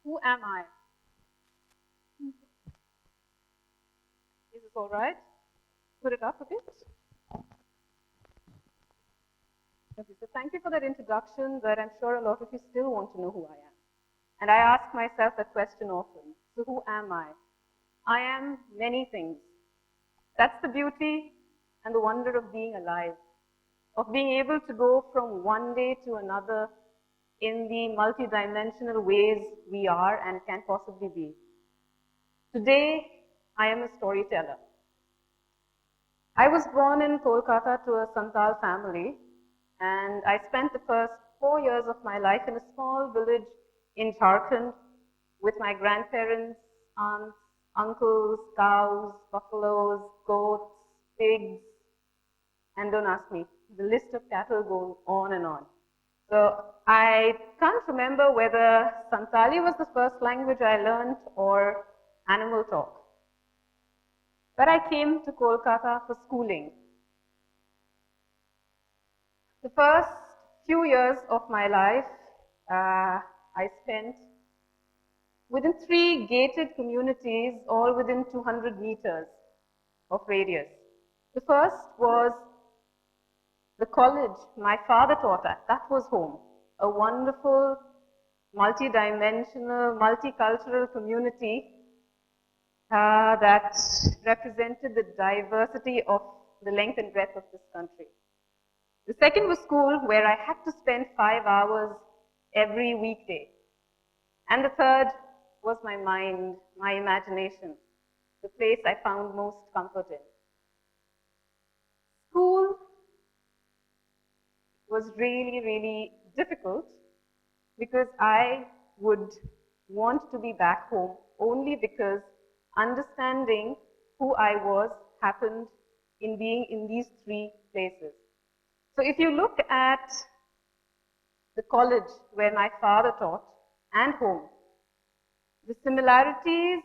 Who am I? Is this all right? Put it up a bit. Okay, so thank you for that introduction, but I'm sure a lot of you still want to know who I am. And I ask myself that question often. So who am I? I am many things. That's the beauty and the wonder of being alive, of being able to go from one day to another in the multidimensional ways we are and can possibly be. Today, I am a storyteller. I was born in Kolkata to a Santal family, and I spent the first 4 years of my life in a small village in Jharkhand with my grandparents, aunts, uncles, cows, buffaloes, goats, pigs, and don't ask me, the list of cattle goes on and on. So I can't remember whether Santali was the first language I learned or animal talk. But I came to Kolkata for schooling. The first few years of my life, I spent within 3 gated communities, all within 200 meters of radius. The first was the college my father taught at. That was home. A wonderful, multi-dimensional, multicultural community that represented the diversity of the length and breadth of this country. The second was school, where I had to spend 5 hours every weekday. And the third was my mind, my imagination, the place I found most comfort in. School was really, really difficult because I would want to be back home only because understanding who I was happened in being in these 3 places. So if you look at the college where my father taught and home, the similarities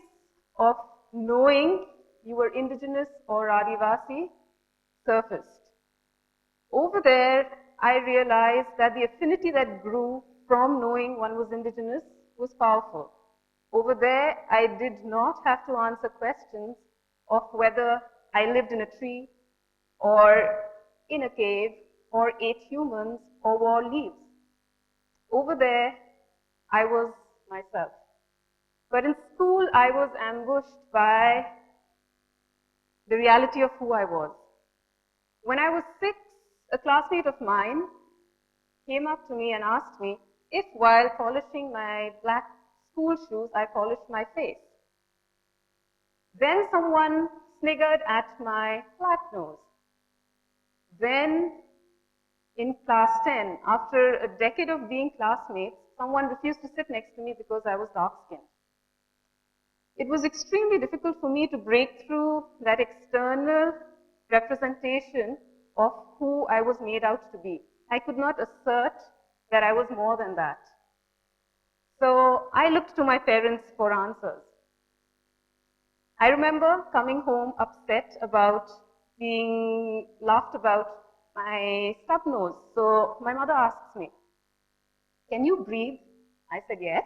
of knowing you were indigenous or Adivasi surfaced. Over there, I realized that the affinity that grew from knowing one was indigenous was powerful. Over there, I did not have to answer questions of whether I lived in a tree or in a cave or ate humans or wore leaves. Over there, I was myself. But in school, I was ambushed by the reality of who I was. When I was 6, a classmate of mine came up to me and asked me if while polishing my black school shoes, I polished my face. Then someone sniggered at my flat nose. Then in class 10, after a decade of being classmates, someone refused to sit next to me because I was dark-skinned. It was extremely difficult for me to break through that external representation of who I was made out to be. I could not assert that I was more than that. So I looked to my parents for answers. I remember coming home upset about being laughed about my stub nose. So my mother asks me, "Can you breathe?" I said, "Yes."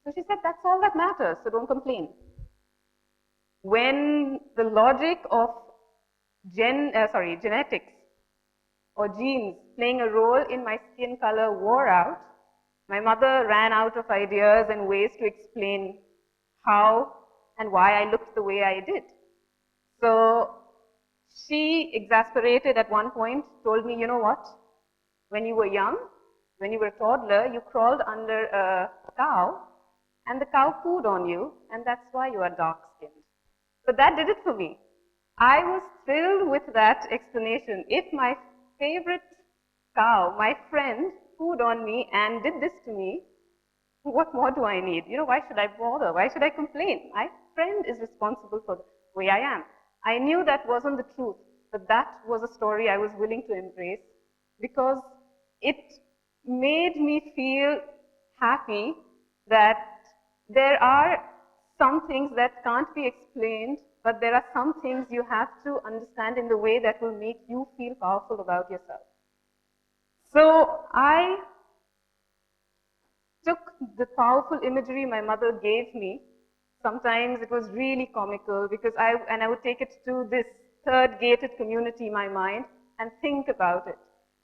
So she said, "That's all that matters, so don't complain." When the logic of genetics or genes playing a role in my skin color wore out, my mother ran out of ideas and ways to explain how and why I looked the way I did. So she, exasperated at one point, told me, "You know what? When you were young, when you were a toddler, you crawled under a cow and the cow pooed on you, and that's why you are dark-skinned." But that did it for me. I was thrilled with that explanation. If my favorite cow, my friend, pooed on me and did this to me, what more do I need? Why should I bother? Why should I complain? My friend is responsible for the way I am. I knew that wasn't the truth, but that was a story I was willing to embrace because it made me feel happy that there are some things that can't be explained, but there are some things you have to understand in the way that will make you feel powerful about yourself. So I took the powerful imagery my mother gave me. Sometimes it was really comical because I would take it to this third gated community in my mind and think about it.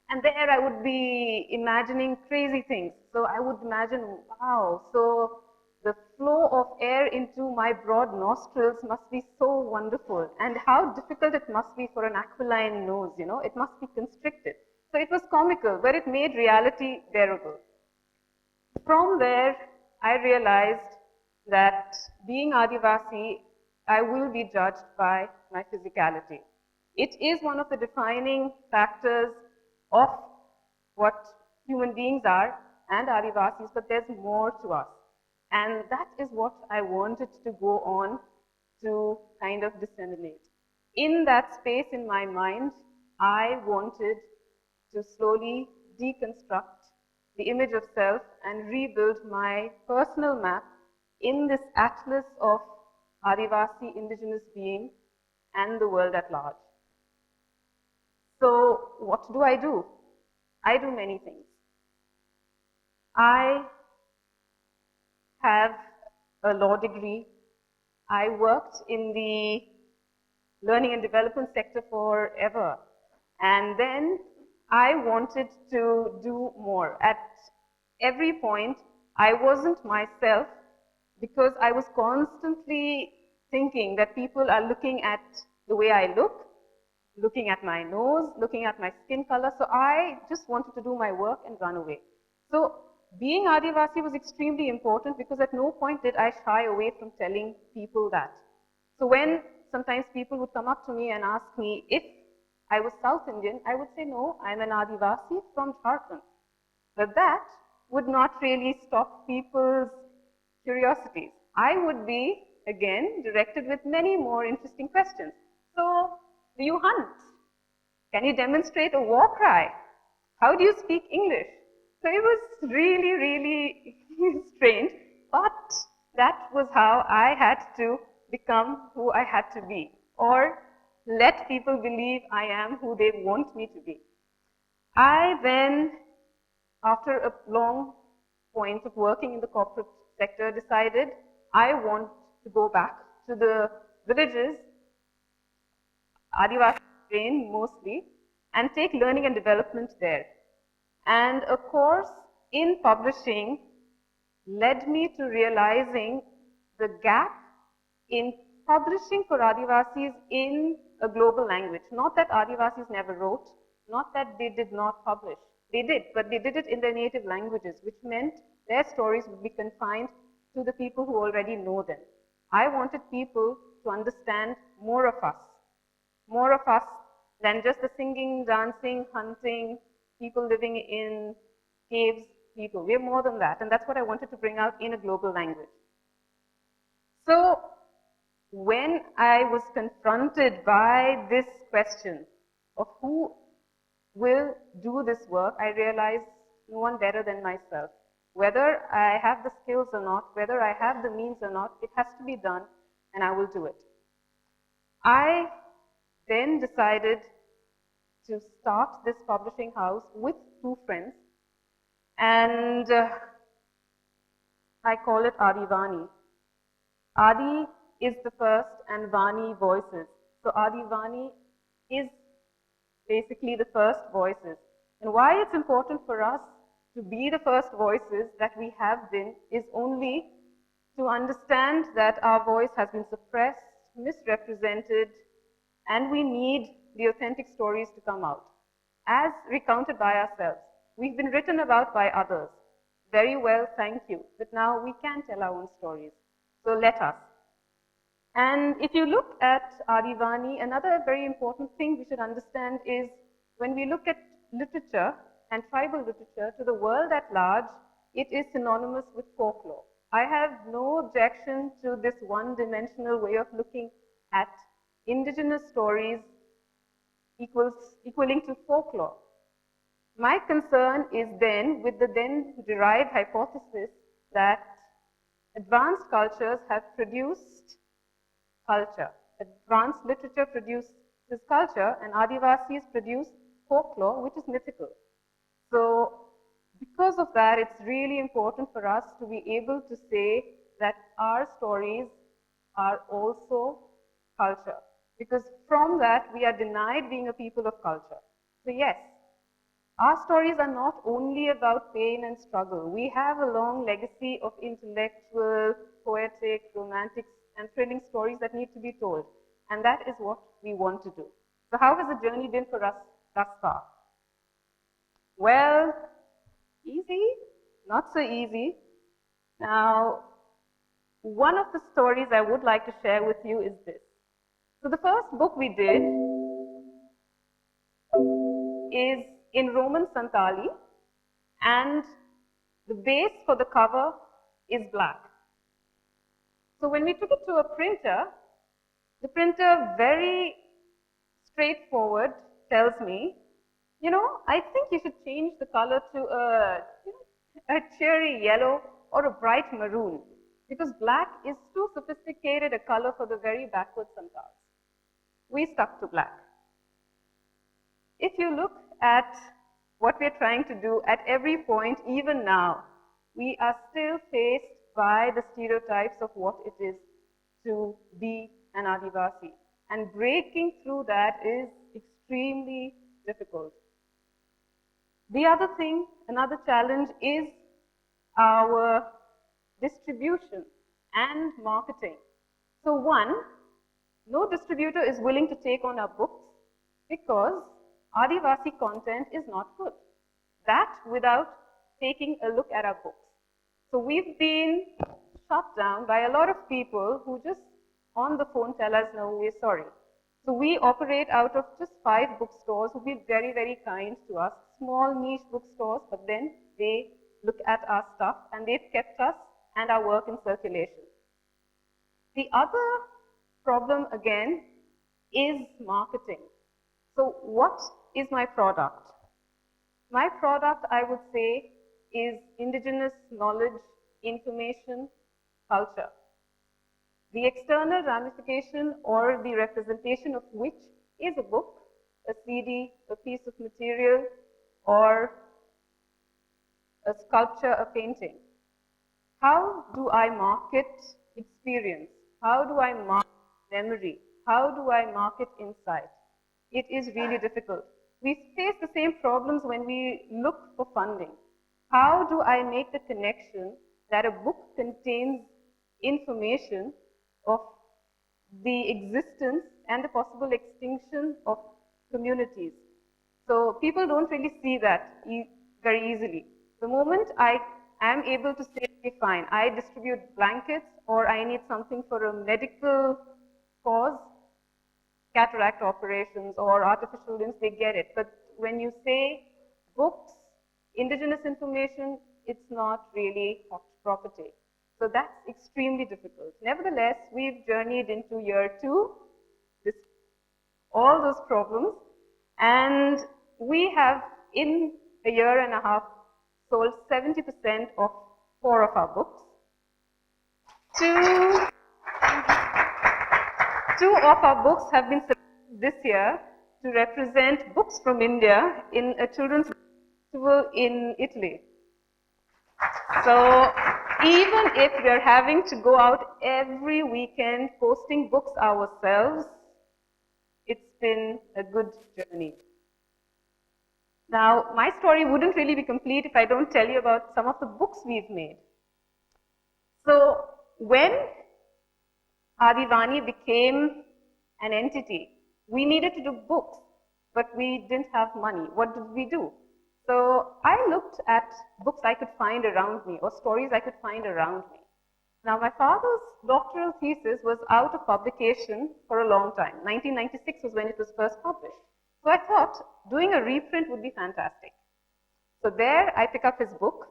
And there I would be imagining crazy things. So I would imagine, wow, so the flow of air into my broad nostrils must be so wonderful. And how difficult it must be for an aquiline nose, you know, it must be constricted. So it was comical, but it made reality bearable. From there, I realized that being Adivasi, I will be judged by my physicality. It is one of the defining factors of what human beings are and Adivasis, but there's more to us. And that is what I wanted to go on to kind of disseminate. In that space in my mind, I wanted to slowly deconstruct the image of self and rebuild my personal map in this atlas of Adivasi indigenous being and the world at large. So what do? I do many things. I have a law degree. I worked in the learning and development sector forever. And then I wanted to do more. At every point, I wasn't myself because I was constantly thinking that people are looking at the way I look, looking at my nose, looking at my skin color. So I just wanted to do my work and run away. So being Adivasi was extremely important because at no point did I shy away from telling people that. So when sometimes people would come up to me and ask me if I was South Indian, I would say, no, I'm an Adivasi from Jharkhand. But that would not really stop people's curiosities. I would be, again, directed with many more interesting questions. So, do you hunt? Can you demonstrate a war cry? How do you speak English? So it was really, really strange, but that was how I had to become who I had to be, or let people believe I am who they want me to be. I then, after a long point of working in the corporate sector, decided I want to go back to the villages, Adivasi trained mostly, and take learning and development there. And a course in publishing led me to realizing the gap in publishing for Adivasis in a global language. Not that Adivasis never wrote, not that they did not publish. They did, but they did it in their native languages, which meant their stories would be confined to the people who already know them. I wanted people to understand more of us than just the singing, dancing, hunting, people living in caves people. We're more than that, and that's what I wanted to bring out in a global language. So when I was confronted by this question of who will do this work, I realized no one better than myself. Whether I have the skills or not, whether I have the means or not, it has to be done, and I will do it. I then decided to start this publishing house with two friends, and I call it Adivaani. Adi is the first and Vani voices. So Adivaani is basically the first voices. And why it's important for us to be the first voices that we have been is only to understand that our voice has been suppressed, misrepresented, and we need the authentic stories to come out, as recounted by ourselves. We've been written about by others. Very well, thank you. But now we can tell our own stories. So let us. And if you look at Adivaani, another very important thing we should understand is when we look at literature and tribal literature to the world at large, it is synonymous with folklore. I have no objection to this one-dimensional way of looking at indigenous stories equaling to folklore. My concern is then with the then derived hypothesis that advanced cultures have produced culture. Advanced literature produces culture, and Adivasis produce folklore, which is mythical. So because of that, it's really important for us to be able to say that our stories are also culture. Because from that, we are denied being a people of culture. So yes, our stories are not only about pain and struggle. We have a long legacy of intellectual, poetic, romantic, and thrilling stories that need to be told. And that is what we want to do. So how has the journey been for us thus far? Well, easy, not so easy. Now, one of the stories I would like to share with you is this. So the first book we did is in Roman Santali, and the base for the cover is black. So when we took it to a printer, the printer very straightforward tells me, I think you should change the color to a cherry yellow or a bright maroon, because black is too sophisticated a color for the very backward Santals. We stuck to black. If you look at what we're trying to do at every point, even now, we are still faced by the stereotypes of what it is to be an Adivasi. And breaking through that is extremely difficult. The other thing, another challenge is our distribution and marketing. So one, no distributor is willing to take on our books because Adivasi content is not good. That without taking a look at our books. So we've been shut down by a lot of people who just on the phone tell us, no, we're sorry. So we operate out of just 5 bookstores who've been very, very kind to us, small niche bookstores, but then they look at our stuff and they've kept us and our work in circulation. The other problem again is marketing. So what is my product? My product, I would say, is indigenous knowledge, information, culture. The external ramification or the representation of which is a book, a CD, a piece of material, or a sculpture, a painting. How do I market experience? How do I market memory? How do I market insight? It is really difficult. We face the same problems when we look for funding. How do I make the connection that a book contains information of the existence and the possible extinction of communities? So people don't really see that very easily. The moment I am able to say, okay, fine, I distribute blankets or I need something for a medical cause, cataract operations or artificial limbs, they get it. But when you say books, indigenous information, it's not really hot property. So that's extremely difficult. Nevertheless, we've journeyed into year 2, all those problems, and we have, in a year and a half, sold 70% of 4 of our books. 2 of our books have been selected this year to represent books from India in a children's festival in Italy. So even if we are having to go out every weekend posting books ourselves, it's been a good journey. Now, my story wouldn't really be complete if I don't tell you about some of the books we've made. So when Adivaani became an entity, we needed to do books, but we didn't have money. What did we do? So I looked at books I could find around me or stories I could find around me. Now my father's doctoral thesis was out of publication for a long time. 1996 was when it was first published. So I thought doing a reprint would be fantastic. So there I pick up his book,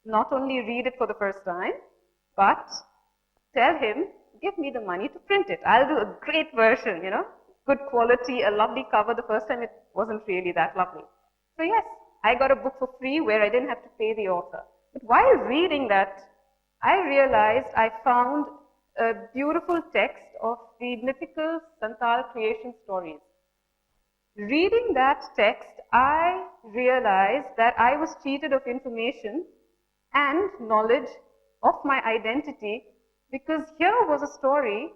not only read it for the first time, but tell him, give me the money to print it. I'll do a great version, good quality, a lovely cover. The first time it wasn't really that lovely. So yes, I got a book for free where I didn't have to pay the author. But while reading that, I realized I found a beautiful text of the mythical Santal creation stories. Reading that text, I realized that I was cheated of information and knowledge of my identity because here was a story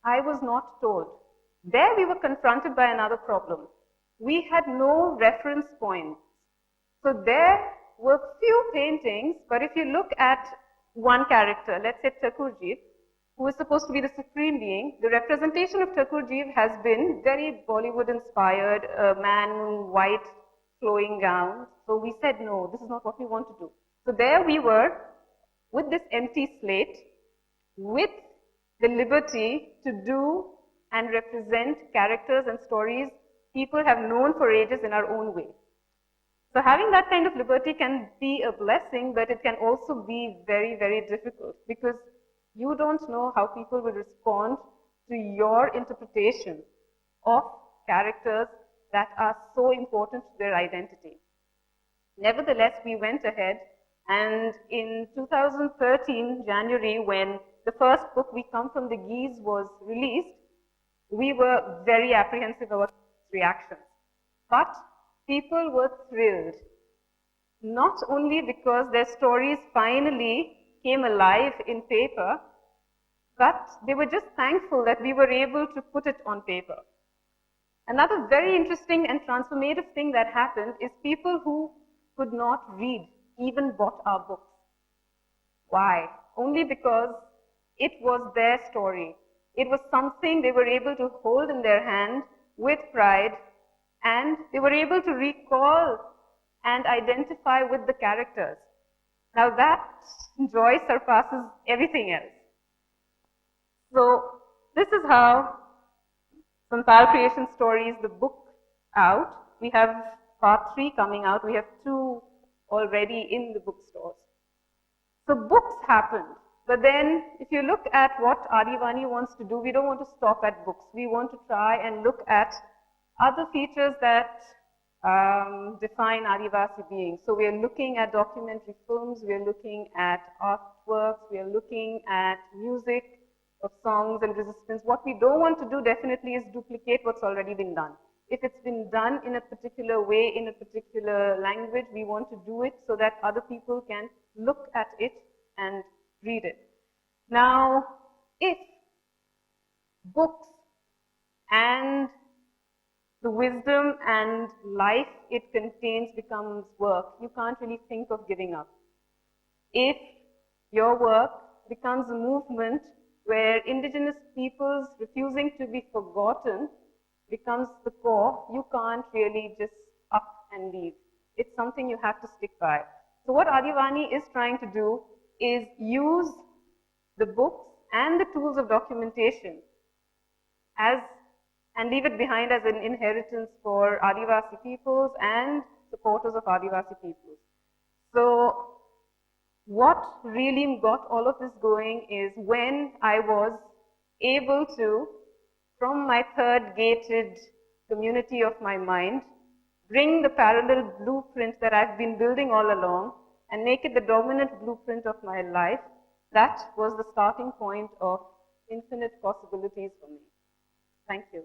I was not told. There we were confronted by another problem. We had no reference points. So there were few paintings, but if you look at one character, let's say Thakurji, who is supposed to be the supreme being, the representation of Thakurji has been very Bollywood inspired, a man in white flowing gown. So we said, no, this is not what we want to do. So there we were with this empty slate, with the liberty to do and represent characters and stories people have known for ages in our own way. So having that kind of liberty can be a blessing, but it can also be very, very difficult because you don't know how people will respond to your interpretation of characters that are so important to their identity. Nevertheless, we went ahead, and in 2013, January, when the first book, We Come From the Geese, was released, we were very apprehensive about reactions. But people were thrilled, not only because their stories finally came alive in paper, but they were just thankful that we were able to put it on paper. Another very interesting and transformative thing that happened is people who could not read even bought our books. Why? Only because it was their story. It was something they were able to hold in their hand with pride, and they were able to recall and identify with the characters. Now that joy surpasses everything else. So this is how Santal Creation Stories, the book, out. We have part 3 coming out. We have 2 already in the bookstores. So books happened. But then if you look at what Adivaani wants to do, we don't want to stop at books. We want to try and look at other features that define Adivasi beings. So we are looking at documentary films, we are looking at artworks, we are looking at music of songs and resistance. What we don't want to do definitely is duplicate what's already been done. If it's been done in a particular way, in a particular language, we want to do it so that other people can look at it and read it. Now, if books and the wisdom and life it contains becomes work, you can't really think of giving up. If your work becomes a movement where indigenous peoples refusing to be forgotten becomes the core, you can't really just up and leave. It's something you have to stick by. So what Adivaani is trying to do is use the books and the tools of documentation as and leave it behind as an inheritance for Adivasi peoples and supporters of Adivasi peoples. So what really got all of this going is when I was able to, from my third gated community of my mind, bring the parallel blueprint that I've been building all along and make it the dominant blueprint of my life. That was the starting point of infinite possibilities for me. Thank you.